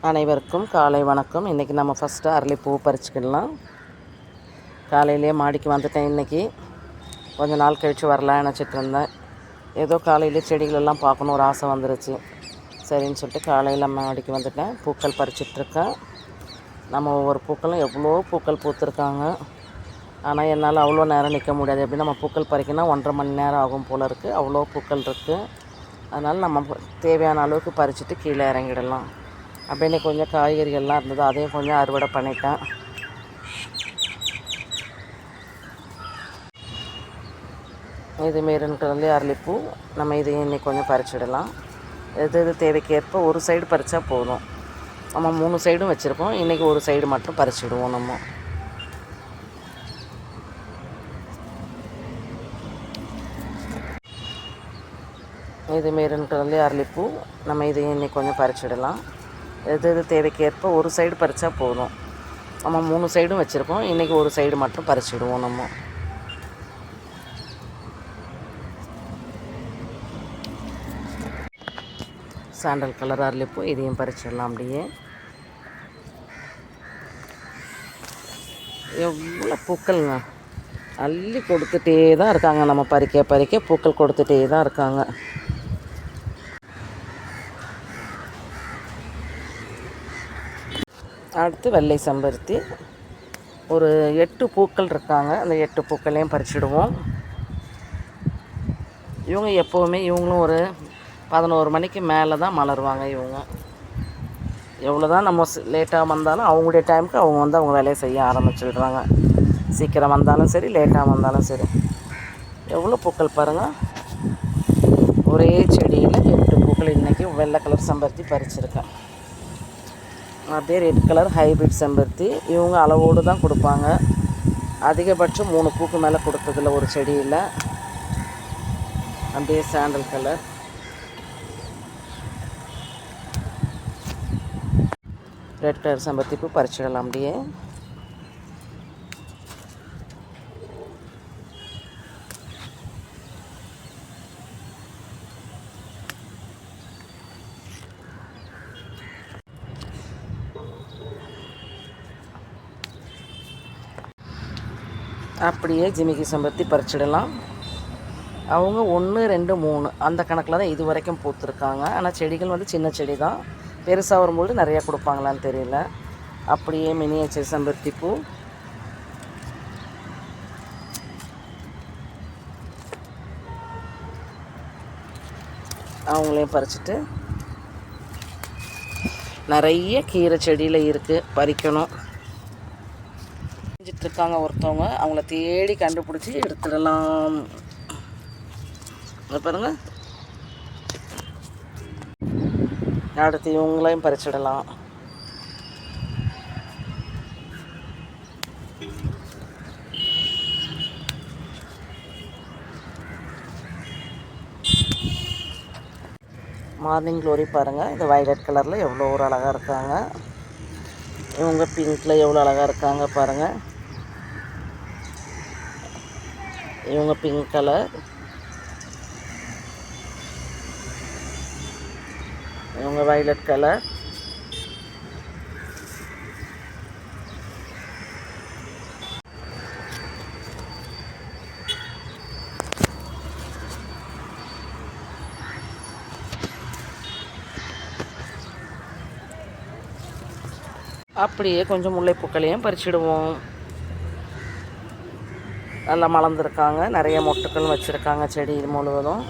அனைவருக்கும் காலை வணக்கம். இன்றைக்கி நம்ம ஃபஸ்ட்டு அரளிப்பூ பறிச்சுக்கிடலாம். காலையிலே மாடிக்கு வந்துட்டேன். இன்றைக்கி கொஞ்சம் நாள் கழித்து வரலான்னு நினச்சிட்டு இருந்தேன். ஏதோ காலையிலே செடிகளெல்லாம் பார்க்கணும் ஒரு ஆசை வந்துருச்சு. சரின்னு சொல்லிட்டு காலையில் மாடிக்கு வந்துட்டேன். பூக்கள் பறிச்சிட்ருக்கேன். நம்ம ஒவ்வொரு பூக்களும் எவ்வளோ பூக்கள் பூத்துருக்காங்க. ஆனால் என்னால் அவ்வளோ நேரம் நிற்க முடியாது. எப்படி நம்ம பூக்கள் பறிக்கணும் 1.5 மணி நேரம் ஆகும் போல் இருக்குது. அவ்வளோ பூக்கள் இருக்குது. அதனால் நம்ம தேவையான அளவுக்கு பறிச்சுட்டு கீழே இறங்கிடலாம். அப்படியே கொஞ்சம் காய்கறிகள்லாம் இருந்தது, அதையும் கொஞ்சம் அறுவடை பண்ணிட்டேன். இது மெரூன் கலர்லேயே அரளிப்பூ. நம்ம இதையும் இன்றைக்கி கொஞ்சம் பறிச்சிடலாம். எது தேவைக்கேற்ப ஒரு சைடு பறித்தா போதும். நம்ம 3 சைடும் வச்சுருக்கோம். இன்றைக்கி ஒரு சைடு மட்டும் பறிச்சிடுவோம். நம்ம இது மெரூன் கலர்லேயே அரளிப்பூ. நம்ம இதையும் இன்றைக்கி கொஞ்சம் பறிச்சிடலாம். எது தேவைக்கேற்ப ஒரு சைடு பறித்தா போதும். நம்ம 3 சைடும் வச்சுருக்கோம். இன்றைக்கி ஒரு சைடு மட்டும் பறிச்சிடுவோம். நம்ம சாண்டல் கலர் அரளிப்பூ, இதையும் பறிச்சிடலாம். அப்படியே எவ்வளோ பூக்கள்ங்க, அள்ளி கொடுத்துட்டே தான் இருக்காங்க. நம்ம பறிக்க பூக்கள் கொடுத்துட்டே தான் இருக்காங்க. அடுத்து வெள்ளை செம்பருத்தி. ஒரு 8 பூக்கள் இருக்காங்க. அந்த 8 பூக்களையும் பறிச்சிடுவோம். இவங்க எப்போவுமே இவங்களும் ஒரு 11 மணிக்கு மேலே தான் மலருவாங்க. இவங்க எவ்வளோ தான் நம்ம லேட்டாக வந்தாலும் அவங்களுடைய டைமுக்கு அவங்க வந்து அவங்க வேலையை செய்ய ஆரம்பிச்சுடுறாங்க. சீக்கிரம் வந்தாலும் சரி, லேட்டாக வந்தாலும் சரி. எவ்வளோ பூக்கள் பாருங்கள். ஒரே செடியில் 8 பூக்கள். இன்றைக்கி வெள்ளை கலர் செம்பருத்தி பறிச்சிருக்கேன். அப்படியே ரெட் கலர் ஹைப்ரிட் செம்பருத்தி. இவங்க அளவோடு தான் கொடுப்பாங்க. அதிகபட்சம் 3 பூக்கு மேலே கொடுத்ததில்ல ஒரு செடியில். அப்படியே சாண்டல் கலர். ரெட் கலர் செம்பருத்தி பூ பறிச்சிடலாம். அப்படியே அப்படியே ஜிமிக்கி செம்பருத்தி பறிச்சிடலாம். அவங்க 1, 2, 3 அந்த கணக்கில் தான் இது வரைக்கும் பூத்துருக்காங்க. ஆனால் செடிகள் வந்து சின்ன செடி தான். பெருசாக வரும்போது நிறையா கொடுப்பாங்களான்னு தெரியல. அப்படியே மினியேச்சர் செம்பருத்தி பூ. அவங்களையும் பறிச்சுட்டு, நிறைய கீரை செடியில் இருக்குது, பறிக்கணும். இருக்காங்க ஒருத்தவங்க, அவங்கள தேடி கண்டுபிடிச்சி எடுத்துடலாம். பாருங்க. அடுத்து இவங்களையும் பறிச்சிடலாம். மார்னிங் க்ளோரி பாருங்கள். இந்த வயலட் கலரில் எவ்வளோ ஒரு அழகாக இருக்காங்க. இவங்க பிங்க்கில் எவ்வளோ அழகாக இருக்காங்க பாருங்கள். இவங்க பிங்க் கலர், இவங்க வயலட் கலர். அப்படியே கொஞ்சம் முல்லைப்பூக்களையும் பறிச்சிடுவோம். நல்லா மலர்ந்துருக்காங்க. நிறைய மொட்டுக்கள் வச்சுருக்காங்க செடி முழுவதும்.